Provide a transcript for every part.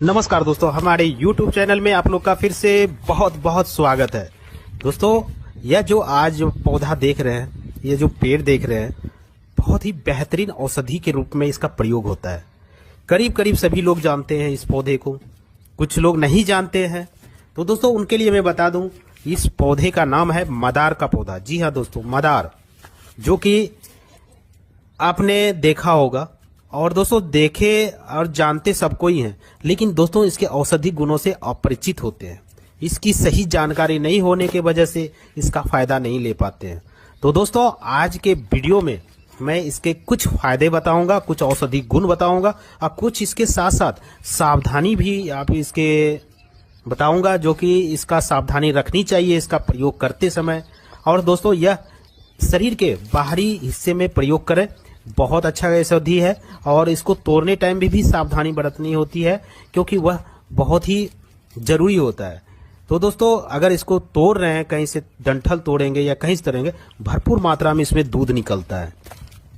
नमस्कार दोस्तों, हमारे YouTube चैनल में आप लोग का फिर से बहुत बहुत स्वागत है। दोस्तों, यह जो आज पौधा देख रहे हैं, ये जो पेड़ देख रहे हैं, बहुत ही बेहतरीन औषधि के रूप में इसका प्रयोग होता है। करीब करीब सभी लोग जानते हैं इस पौधे को, कुछ लोग नहीं जानते हैं। तो दोस्तों, उनके लिए मैं बता दूं, इस पौधे का नाम है मदार का पौधा। जी हाँ दोस्तों, मदार, जो कि आपने देखा होगा और दोस्तों देखे और जानते सबको ही हैं, लेकिन दोस्तों इसके औषधि गुणों से अपरिचित होते हैं। इसकी सही जानकारी नहीं होने के वजह से इसका फायदा नहीं ले पाते हैं। तो दोस्तों, आज के वीडियो में मैं इसके कुछ फायदे बताऊंगा, कुछ औषधि गुण बताऊंगा और कुछ इसके साथ साथ सावधानी भी आप इसके बताऊंगा, जो कि इसका सावधानी रखनी चाहिए इसका प्रयोग करते समय। और दोस्तों, यह शरीर के बाहरी हिस्से में प्रयोग करें, बहुत अच्छा औषधि है। और इसको तोड़ने टाइम भी सावधानी बरतनी होती है, क्योंकि वह बहुत ही जरूरी होता है। तो दोस्तों, अगर इसको तोड़ रहे हैं, कहीं से डंठल तोड़ेंगे या कहीं से तोड़ेंगे, भरपूर मात्रा में इसमें दूध निकलता है,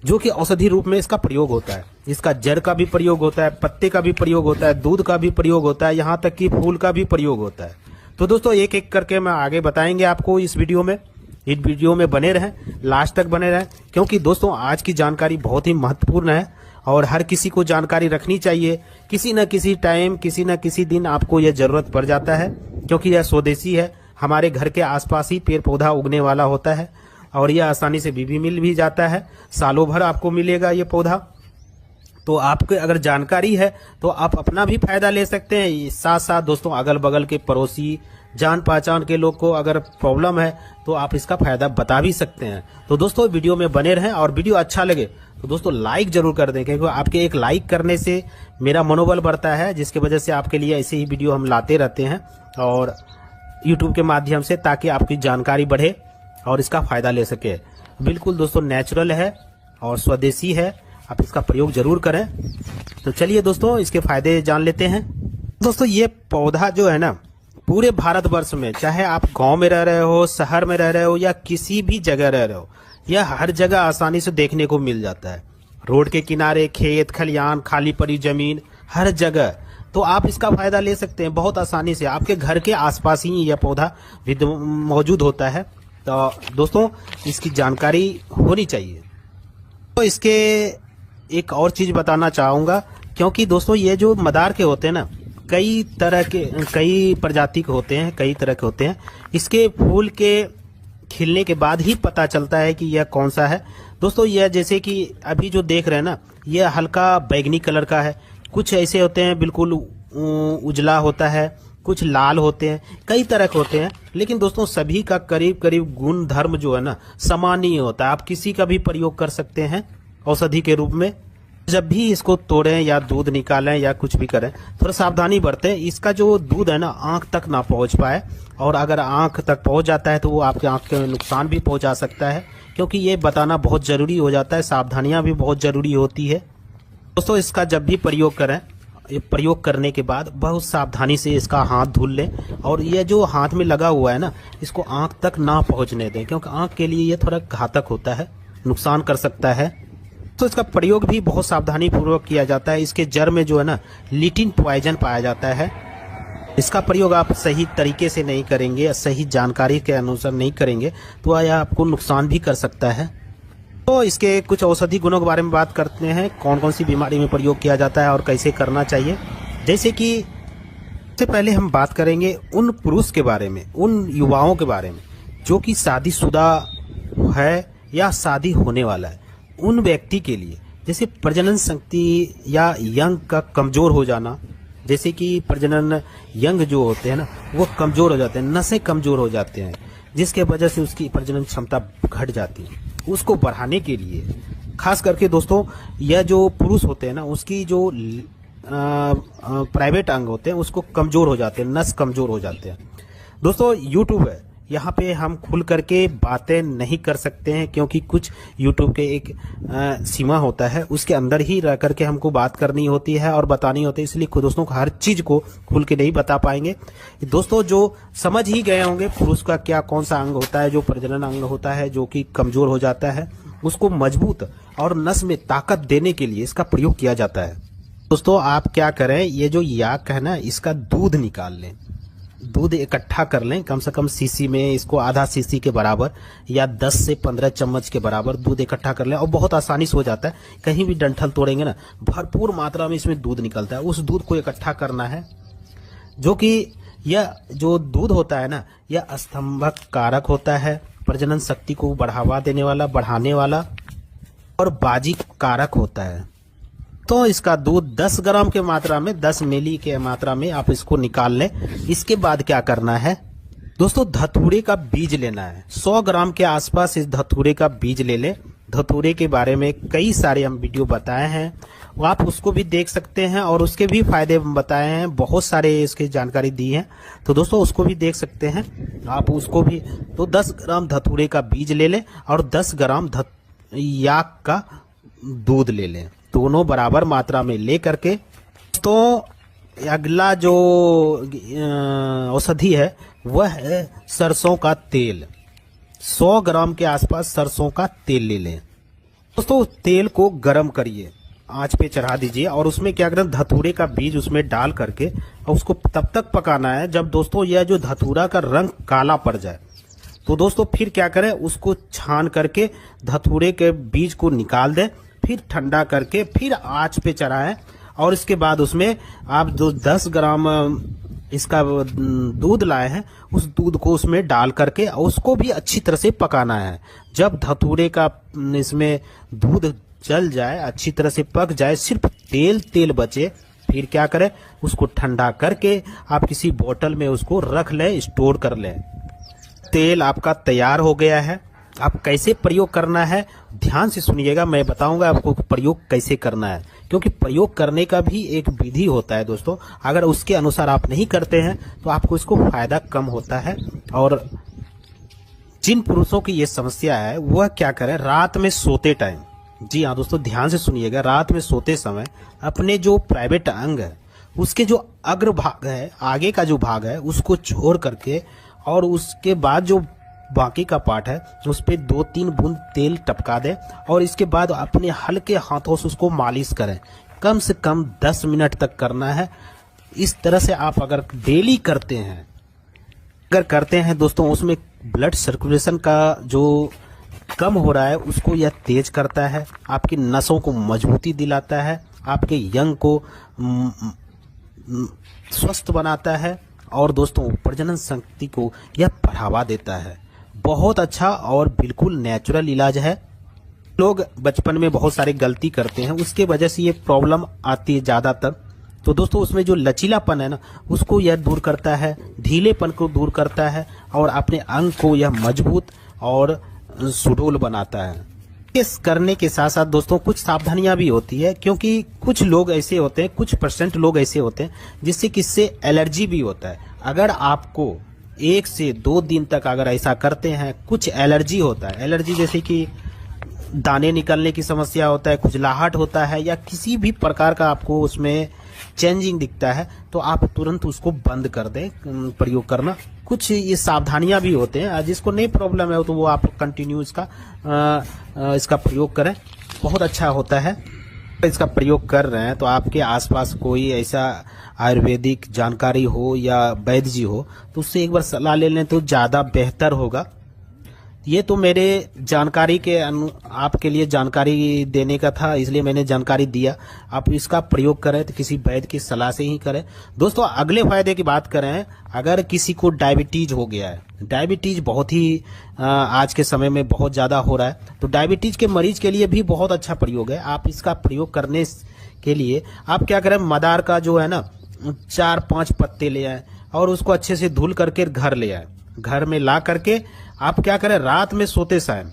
जो कि औषधि रूप में इसका प्रयोग होता है। इसका जड़ का भी प्रयोग होता है, पत्ते का भी प्रयोग होता है, दूध का भी प्रयोग होता है, यहाँ तक कि फूल का भी प्रयोग होता है। तो दोस्तों, एक एक करके मैं आगे बताएंगे आपको इस वीडियो में। इस वीडियो में बने रहें, लास्ट तक बने रहें, क्योंकि दोस्तों आज की जानकारी बहुत ही महत्वपूर्ण है और हर किसी को जानकारी रखनी चाहिए। किसी न किसी टाइम, किसी न किसी दिन आपको यह जरूरत पड़ जाता है, क्योंकि यह स्वदेशी है। हमारे घर के आसपास ही पेड़ पौधा उगने वाला होता है और यह आसानी से भी मिल भी जाता है। सालों भर आपको मिलेगा ये पौधा। तो आपके अगर जानकारी है तो आप अपना भी फायदा ले सकते हैं। साथ साथ दोस्तों, अगल बगल के पड़ोसी, जान पहचान के लोग को अगर प्रॉब्लम है तो आप इसका फायदा बता भी सकते हैं। तो दोस्तों, वीडियो में बने रहें और वीडियो अच्छा लगे तो दोस्तों लाइक जरूर कर दें, क्योंकि आपके एक लाइक करने से मेरा मनोबल बढ़ता है, जिसकी वजह से आपके लिए ऐसे ही वीडियो हम लाते रहते हैं और यूट्यूब के माध्यम से, ताकि आपकी जानकारी बढ़े और इसका फायदा ले सके। बिल्कुल दोस्तों, नेचुरल है और स्वदेशी है, आप इसका प्रयोग जरूर करें। तो चलिए दोस्तों, इसके फायदे जान लेते हैं। दोस्तों, ये पौधा जो है ना, पूरे भारतवर्ष में, चाहे आप गांव में रह रहे हो, शहर में रह रहे हो या किसी भी जगह रह रहे हो, यह हर जगह आसानी से देखने को मिल जाता है। रोड के किनारे, खेत खलियान, खाली पड़ी जमीन, हर जगह। तो आप इसका फायदा ले सकते हैं बहुत आसानी से। आपके घर के आसपास ही यह पौधा मौजूद होता है। तो दोस्तों, इसकी जानकारी होनी चाहिए। तो इसके एक और चीज बताना चाहूंगा, क्योंकि दोस्तों ये जो मदार के होते हैं ना, कई तरह के, कई प्रजाति के होते हैं, कई तरह के होते हैं। इसके फूल के खिलने के बाद ही पता चलता है कि यह कौन सा है। दोस्तों, यह जैसे कि अभी जो देख रहे हैं ना, यह हल्का बैगनी कलर का है। कुछ ऐसे होते हैं बिल्कुल उजला होता है, कुछ लाल होते हैं, कई तरह के होते हैं। लेकिन दोस्तों, सभी का करीब करीब गुण धर्म जो है ना, समान ही होता है। आप किसी का भी प्रयोग कर सकते हैं औषधि के रूप में। जब भी इसको तोड़ें या दूध निकालें या कुछ भी करें, थोड़ा सावधानी बरतें। इसका जो दूध है ना, आंख तक ना पहुंच पाए, और अगर आंख तक पहुंच जाता है तो वो आपके आंख के नुकसान भी पहुंचा सकता है, क्योंकि ये बताना बहुत जरूरी हो जाता है। सावधानियां भी बहुत जरूरी होती है। दोस्तों, इसका जब भी प्रयोग करें, प्रयोग करने के बाद बहुत सावधानी से इसका हाथ धुल लें, और ये जो हाथ में लगा हुआ है ना, इसको आंख तक ना पहुंचने दें, क्योंकि आंख के लिए ये थोड़ा घातक होता है, नुकसान कर सकता है। तो इसका प्रयोग भी बहुत सावधानी पूर्वक किया जाता है। इसके जड़ में जो है ना, लिटिन पॉइजन पाया जाता है। इसका प्रयोग आप सही तरीके से नहीं करेंगे या सही जानकारी के अनुसार नहीं करेंगे तो यह आपको नुकसान भी कर सकता है। तो इसके कुछ औषधि गुणों के बारे में बात करते हैं, कौन कौन सी बीमारी में प्रयोग किया जाता है और कैसे करना चाहिए। जैसे कि सबसे पहले हम बात करेंगे उन पुरुष के बारे में, उन युवाओं के बारे में जो कि शादीशुदा है या शादी होने वाला है। उन व्यक्ति के लिए, जैसे प्रजनन शक्ति या यंग का कमजोर हो जाना, जैसे कि प्रजनन यंग जो होते हैं ना, वो कमजोर हो जाते हैं, नसें कमजोर हो जाते हैं, जिसके वजह से उसकी प्रजनन क्षमता घट जाती है। उसको बढ़ाने के लिए खास करके दोस्तों, यह जो पुरुष होते हैं ना, उसकी जो प्राइवेट अंग होते हैं उसको कमजोर हो जाते हैं, नस कमजोर हो जाते हैं। दोस्तों, यूट्यूब है, यहाँ पे हम खुल करके बातें नहीं कर सकते हैं, क्योंकि कुछ यूट्यूब के एक सीमा होता है, उसके अंदर ही रह करके हमको बात करनी होती है और बतानी होती है। इसलिए दोस्तों, हर चीज को खुल के नहीं बता पाएंगे। दोस्तों, जो समझ ही गए होंगे पुरुष का क्या कौन सा अंग होता है, जो प्रजनन अंग होता है जो कि कमजोर हो जाता है, उसको मजबूत और नस में ताकत देने के लिए इसका प्रयोग किया जाता है। दोस्तों आप क्या करें, ये जो याक है ना, इसका दूध निकाल लें, दूध इकट्ठा कर लें, कम से कम सीसी में इसको आधा सीसी के बराबर या 10 से 15 चम्मच के बराबर दूध इकट्ठा कर लें। और बहुत आसानी से हो जाता है, कहीं भी डंठल तोड़ेंगे ना, भरपूर मात्रा में इसमें दूध निकलता है। उस दूध को इकट्ठा करना है, जो कि यह जो दूध होता है ना, यह स्तंभक कारक होता है, प्रजनन शक्ति को बढ़ावा देने वाला, बढ़ाने वाला और बाजी कारक होता है। तो इसका दूध 10 ग्राम के मात्रा में, 10 मिली के मात्रा में आप इसको निकाल लें। इसके बाद क्या करना है दोस्तों, धतूरे का बीज लेना है। 100 ग्राम के आसपास इस धतूरे का बीज ले लें। धतूरे के बारे में कई सारे हम वीडियो बताए हैं, आप उसको भी देख सकते हैं और उसके भी फायदे बताए हैं, बहुत सारे इसकी जानकारी दी है, तो दोस्तों उसको भी देख सकते हैं आप, उसको भी। तो 10 ग्राम धतूरे का बीज ले लें और 10 ग्राम याक का दूध ले लें, दोनों बराबर मात्रा में ले करके। तो अगला जो औषधि है वह है सरसों का तेल। 100 ग्राम के आसपास सरसों का तेल ले लें। दोस्तों तेल को गरम करिए, आंच पे चढ़ा दीजिए और उसमें क्या करें, धतूरे का बीज उसमें डाल करके और उसको तब तक पकाना है जब दोस्तों यह जो धतूरा का रंग काला पड़ जाए। तो दोस्तों फिर क्या करें, उसको छान करके धतूरे के बीज को निकाल दें, फिर ठंडा करके फिर आंच पे चढ़ाएं और इसके बाद उसमें आप जो 10 ग्राम इसका दूध लाए हैं, उस दूध को उसमें डाल करके उसको भी अच्छी तरह से पकाना है। जब धतूरे का इसमें दूध जल जाए, अच्छी तरह से पक जाए, सिर्फ तेल तेल बचे, फिर क्या करें, उसको ठंडा करके आप किसी बोतल में उसको रख लें, स्टोर कर लें। तेल आपका तैयार हो गया है। आप कैसे प्रयोग करना है ध्यान से सुनिएगा, मैं बताऊंगा आपको प्रयोग कैसे करना है, क्योंकि प्रयोग करने का भी एक विधि होता है दोस्तों। अगर उसके अनुसार आप नहीं करते हैं तो आपको इसको फायदा कम होता है। और जिन पुरुषों की ये समस्या है वह क्या करें, रात में सोते टाइम, जी हाँ दोस्तों ध्यान से सुनिएगा, रात में सोते समय अपने जो प्राइवेट अंग है उसके जो अग्र भाग है, आगे का जो भाग है, उसको छोड़ करके और उसके बाद जो बाकी का पार्ट है उस पे 2-3 बूंद तेल टपका दें और इसके बाद अपने हल्के हाथों से उसको मालिश करें। कम से कम 10 मिनट तक करना है। इस तरह से आप अगर डेली करते हैं, दोस्तों, उसमें ब्लड सर्कुलेशन का जो कम हो रहा है उसको यह तेज करता है, आपकी नसों को मजबूती दिलाता है, आपके यंग को स्वस्थ बनाता है और दोस्तों प्रजनन शक्ति को यह बढ़ावा देता है। बहुत अच्छा और बिल्कुल नेचुरल इलाज है। लोग बचपन में बहुत सारी गलती करते हैं, उसके वजह से ये प्रॉब्लम आती है ज़्यादातर। तो दोस्तों उसमें जो लचीलापन है ना, उसको यह दूर करता है, ढीलेपन को दूर करता है और अपने अंग को यह मजबूत और सुडौल बनाता है। इस करने के साथ साथ दोस्तों कुछ सावधानियां भी होती है, क्योंकि कुछ लोग ऐसे होते हैं, कुछ % लोग ऐसे होते हैं जिससे किससे एलर्जी भी होता है। अगर आपको 1 से 2 दिन तक अगर ऐसा करते हैं, कुछ एलर्जी होता है, एलर्जी जैसे कि दाने निकलने की समस्या होता है, खुजलाहट होता है या किसी भी प्रकार का आपको उसमें चेंजिंग दिखता है, तो आप तुरंत उसको बंद कर दें प्रयोग करना। कुछ ये सावधानियां भी होते हैं, जिसको नहीं प्रॉब्लम है तो वो आप कंटिन्यू इसका प्रयोग करें, बहुत अच्छा होता है। इसका प्रयोग कर रहे हैं तो आपके आसपास कोई ऐसा आयुर्वेदिक जानकारी हो या वैद्य जी हो तो उससे एक बार सलाह ले लें तो ज़्यादा बेहतर होगा। ये तो मेरे जानकारी के आपके लिए जानकारी देने का था, इसलिए मैंने जानकारी दिया। आप इसका प्रयोग करें तो किसी वैद्य की सलाह से ही करें। दोस्तों अगले फायदे की बात करें, अगर किसी को डायबिटीज हो गया है, डायबिटीज बहुत ही आज के समय में बहुत ज़्यादा हो रहा है, तो डायबिटीज के मरीज के लिए भी बहुत अच्छा प्रयोग है। आप इसका प्रयोग करने के लिए आप क्या करें, मदार का जो है ना 4-5 पत्ते ले आए और उसको अच्छे से धुल करके घर ले आए। घर में ला करके आप क्या करें, रात में सोते समय,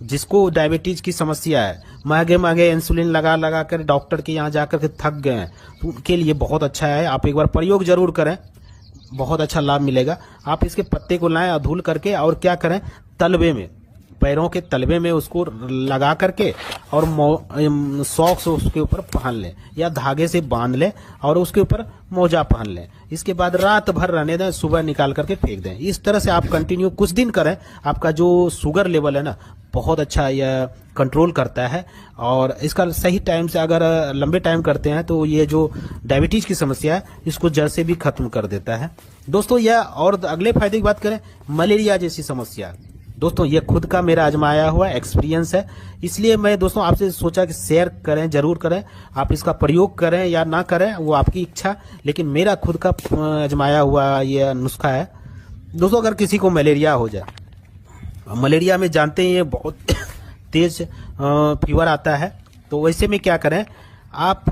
जिसको डायबिटीज की समस्या है, महंगे इंसुलिन लगा कर डॉक्टर के यहाँ जाकर के थक गए हैं, तो उनके लिए बहुत अच्छा है। आप एक बार प्रयोग जरूर करें, बहुत अच्छा लाभ मिलेगा। आप इसके पत्ते को लाएं और धुल करके और क्या करें, तलवे में पैरों के तलवे में उसको लगा करके और सॉक्स उसके ऊपर पहन लें या धागे से बांध लें और उसके ऊपर मोजा पहन लें। इसके बाद रात भर रहने दें, सुबह निकाल करके फेंक दें। इस तरह से आप कंटिन्यू कुछ दिन करें, आपका जो शुगर लेवल है ना बहुत अच्छा यह कंट्रोल करता है। और इसका सही टाइम से अगर लंबे टाइम करते हैं तो ये जो डायबिटीज की समस्या है इसको जड़ से भी खत्म कर देता है दोस्तों। यह और अगले फायदे की बात करें, मलेरिया जैसी समस्या दोस्तों, ये खुद का मेरा आजमाया हुआ एक्सपीरियंस है, इसलिए मैं दोस्तों आपसे सोचा कि शेयर करें, जरूर करें। आप इसका प्रयोग करें या ना करें वो आपकी इच्छा, लेकिन मेरा खुद का आजमाया हुआ ये नुस्खा है दोस्तों। अगर किसी को मलेरिया हो जाए, मलेरिया में जानते हैं ये बहुत तेज फीवर आता है, तो वैसे में क्या करें, आप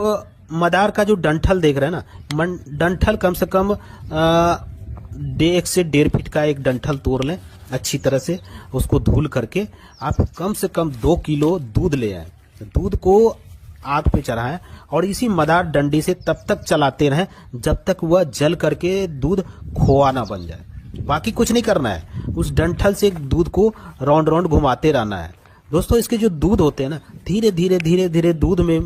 मदार का जो डंठल देख रहे हैं ना, डंठल कम से कम 1 से 1.5 फीट का एक डंठल तोड़ लें अच्छी तरह से, उसको धुल करके आप कम से कम 2 किलो दूध ले आए। दूध को आग पे चढ़ाएं और इसी मदार डंडी से तब तक चलाते रहें जब तक वह जल करके दूध खोआ ना बन जाए। बाकी कुछ नहीं करना है, उस डंठल से दूध को राउंड राउंड घुमाते रहना है दोस्तों। इसके जो दूध होते हैं ना, धीरे धीरे धीरे धीरे दूध में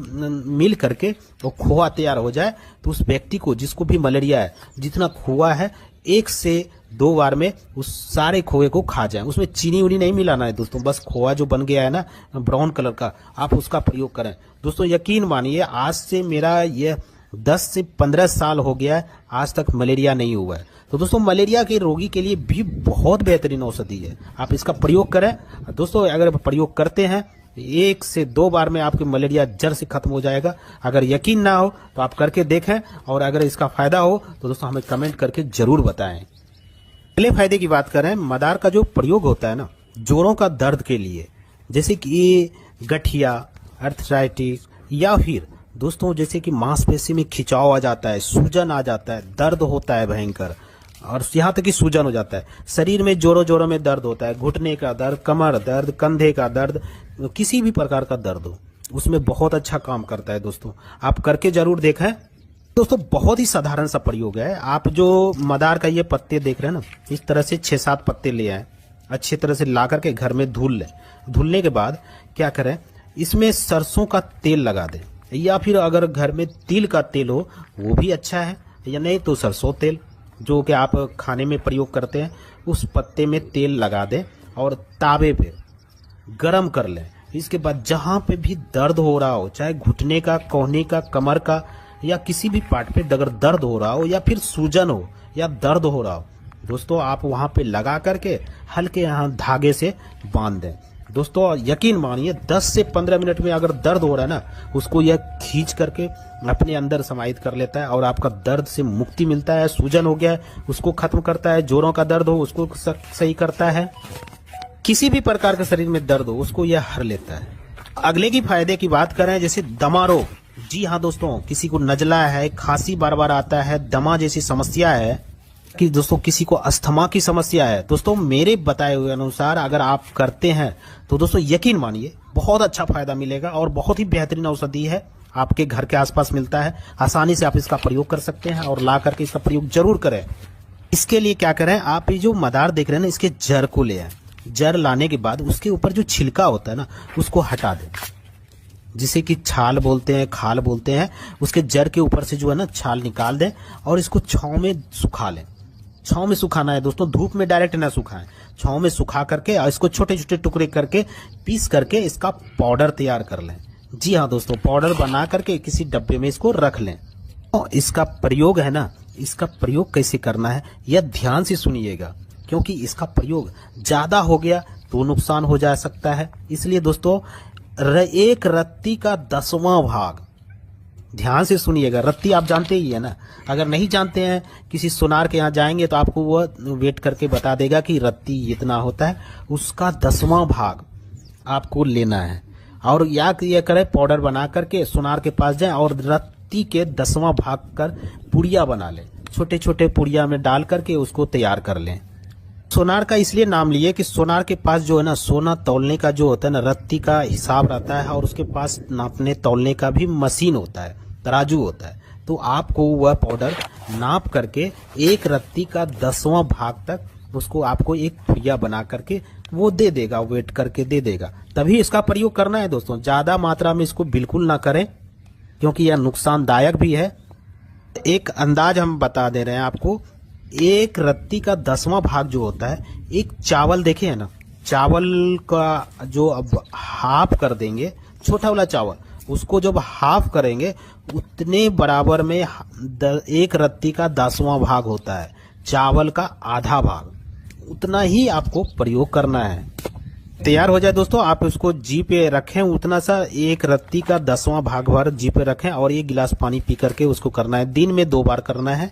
मिल करके वो खोआ तैयार हो जाए, तो उस व्यक्ति को जिसको भी मलेरिया है, जितना खोआ है 1 से 2 बार में उस सारे खोए को खा जाए। उसमें चीनी उनी नहीं मिलाना है दोस्तों, बस खोआ जो बन गया है ना ब्राउन कलर का, आप उसका प्रयोग करें दोस्तों। यकीन मानिए आज से मेरा ये 10 से 15 साल हो गया है, आज तक मलेरिया नहीं हुआ है। तो दोस्तों मलेरिया के रोगी के लिए भी बहुत बेहतरीन औषधि है, आप इसका प्रयोग करें दोस्तों। अगर प्रयोग करते हैं 1 से 2 बार में आपके मलेरिया जड़ से खत्म हो जाएगा। अगर यकीन ना हो तो आप करके देखें, और अगर इसका फायदा हो तो दोस्तों हमें कमेंट करके जरूर बताएं। अगले फायदे की बात करें, मदार का जो प्रयोग होता है ना जोड़ों का दर्द के लिए, जैसे कि गठिया, अर्थराइटिस, या फिर दोस्तों जैसे कि मांसपेशी में खिंचाव आ जाता है, सूजन आ जाता है, दर्द होता है भयंकर, और यहाँ तक कि सूजन हो जाता है, शरीर में जोरों जोरों में दर्द होता है, घुटने का दर्द, कमर दर्द, कंधे का दर्द, किसी भी प्रकार का दर्द हो, उसमें बहुत अच्छा काम करता है दोस्तों। आप करके जरूर देखें दोस्तों। बहुत ही साधारण सा प्रयोग है। आप जो मदार का ये पत्ते देख रहे हैं ना, इस तरह से 6-7 पत्ते ले आए, अच्छी तरह से ला करके घर में धुल लें। धुलने के बाद क्या करें, इसमें सरसों का तेल लगा दें, या फिर अगर घर में तिल का तेल हो वो भी अच्छा है, या नहीं तो सरसों तेल जो कि आप खाने में प्रयोग करते हैं, उस पत्ते में तेल लगा दें और तावे पे गरम कर लें। इसके बाद जहाँ पे भी दर्द हो रहा हो, चाहे घुटने का, कोहनी का, कमर का, या किसी भी पार्ट पे अगर दर्द हो रहा हो, या फिर सूजन हो या दर्द हो रहा हो दोस्तों, आप वहाँ पे लगा करके हल्के यहाँ धागे से बांध दें दोस्तों। यकीन मानिए 10 से 15 मिनट में अगर दर्द हो रहा है ना, उसको यह खींच करके अपने अंदर समाहित कर लेता है और आपका दर्द से मुक्ति मिलता है। सूजन हो गया है उसको खत्म करता है, जोड़ों का दर्द हो उसको सही करता है, किसी भी प्रकार के शरीर में दर्द हो उसको यह हर लेता है। अगले की फायदे की बात करें, जैसे दमा रोग। जी हाँ दोस्तों, किसी को नजला है, खांसी बार बार आता है, दमा जैसी समस्या है, कि दोस्तों किसी को अस्थमा की समस्या है दोस्तों, मेरे बताए हुए अनुसार अगर आप करते हैं तो दोस्तों यकीन मानिए बहुत अच्छा फायदा मिलेगा, और बहुत ही बेहतरीन औषधि है, आपके घर के आसपास मिलता है, आसानी से आप इसका प्रयोग कर सकते हैं और ला करके इसका प्रयोग जरूर करें। इसके लिए क्या करें, आप ये जो मदार देख रहे हैं ना, इसके जड़ को ले आए। जड़ लाने के बाद उसके ऊपर जो छिलका होता है ना उसको हटा दें, जिसे कि छाल बोलते हैं, खाल बोलते हैं। उसके जड़ के ऊपर से जो है ना छाल निकाल दें और इसको छांव में सुखा लें। छांव में सुखाना है दोस्तों, धूप में डायरेक्ट ना सुखाएं, छांव में सुखा करके और इसको छोटे छोटे टुकड़े करके पीस करके इसका पाउडर तैयार कर लें। जी हाँ दोस्तों, पाउडर बना करके किसी डब्बे में इसको रख लें। और इसका प्रयोग है ना, इसका प्रयोग कैसे करना है यह ध्यान से सुनिएगा, क्योंकि इसका प्रयोग ज्यादा हो गया तो नुकसान हो जा सकता है। इसलिए दोस्तों एक रत्ती का 10वां भाग, ध्यान से सुनिएगा। रत्ती आप जानते ही है ना, अगर नहीं जानते हैं किसी सोनार के यहाँ जाएंगे तो आपको वह वेट करके बता देगा कि रत्ती इतना होता है, उसका 10वां भाग आपको लेना है। और या ये करें, पाउडर बना करके सोनार के पास जाएं और रत्ती के 10वां भाग कर पुड़िया बना लें, छोटे छोटे पुड़िया में डाल करके उसको तैयार कर लें। सोनार का इसलिए नाम लिए कि सोनार के पास जो है ना सोना तौलने का जो होता है ना, रत्ती का हिसाब रहता है, और उसके पास नापने तौलने का भी मशीन होता है, तराजू होता है। तो आपको वह पाउडर नाप करके एक रत्ती का 10वां भाग तक उसको आपको एक फुइया बना करके वो दे देगा, वेट करके दे देगा। तभी इसका प्रयोग करना है दोस्तों, ज्यादा मात्रा में इसको बिल्कुल ना करें क्योंकि यह नुकसानदायक भी है। एक अंदाज हम बता दे रहे हैं आपको, एक रत्ती का 10वां भाग जो होता है, एक चावल देखे है ना, चावल का जो अब हाफ कर देंगे, छोटा वाला चावल उसको जब हाफ करेंगे उतने बराबर में एक रत्ती का 10वां भाग होता है, चावल का आधा भाग, उतना ही आपको प्रयोग करना है। तैयार हो जाए दोस्तों, आप उसको जी पे रखें, उतना सा एक रत्ती का 10वां भाग भर जी पे रखें और एक गिलास पानी पी करके उसको करना है। दिन में 2 बार करना है।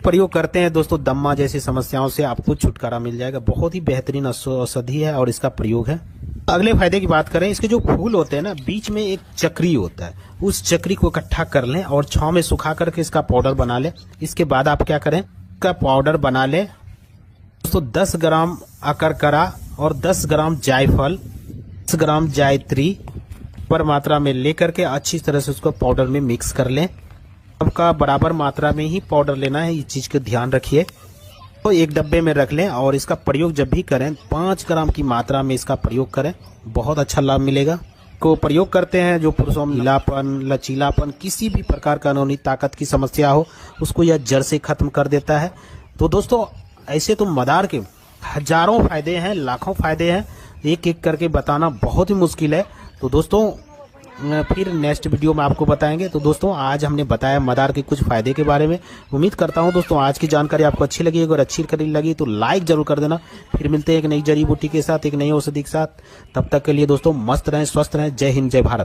प्रयोग करते हैं दोस्तों, दम्मा जैसी समस्याओं से आपको छुटकारा मिल जाएगा। बहुत ही बेहतरीन औषधि है और इसका प्रयोग है। अगले फायदे की बात करें, इसके जो फूल होते हैं ना, बीच में एक चक्री होता है, उस चक्री को इकट्ठा कर लें और छांव में सुखा करके इसका पाउडर बना लें। इसके बाद आप क्या करें, इसका पाउडर बना लें दोस्तों। 10 ग्राम अकरकरा और 10 ग्राम जायफल, 10 ग्राम जायत्री पर मात्रा में लेकर के अच्छी तरह से उसको पाउडर में मिक्स कर लें। सबका बराबर मात्रा में ही पाउडर लेना है, इस चीज का ध्यान रखिए। तो एक डब्बे में रख लें और इसका प्रयोग जब भी करें 5 ग्राम की मात्रा में इसका प्रयोग करें, बहुत अच्छा लाभ मिलेगा। को प्रयोग करते हैं जो पुरुषों में ढीलापन, लचीलापन, किसी भी प्रकार का कानूनी ताकत की समस्या हो, उसको यह जड़ से खत्म कर देता है। तो दोस्तों ऐसे तो मदार के हजारों फायदे हैं, लाखों फायदे हैं, एक एक करके बताना बहुत ही मुश्किल है। तो दोस्तों फिर नेक्स्ट वीडियो में आपको बताएंगे। तो दोस्तों आज हमने बताया मदार के कुछ फायदे के बारे में। उम्मीद करता हूं दोस्तों आज की जानकारी आपको अच्छी लगी। अगर अच्छी लगी तो लाइक जरूर कर देना। फिर मिलते हैं एक नई जड़ी बूटी के साथ, एक नई औषधि के साथ। तब तक के लिए दोस्तों मस्त रहें, स्वस्थ रहें। जय हिंद, जय भारत।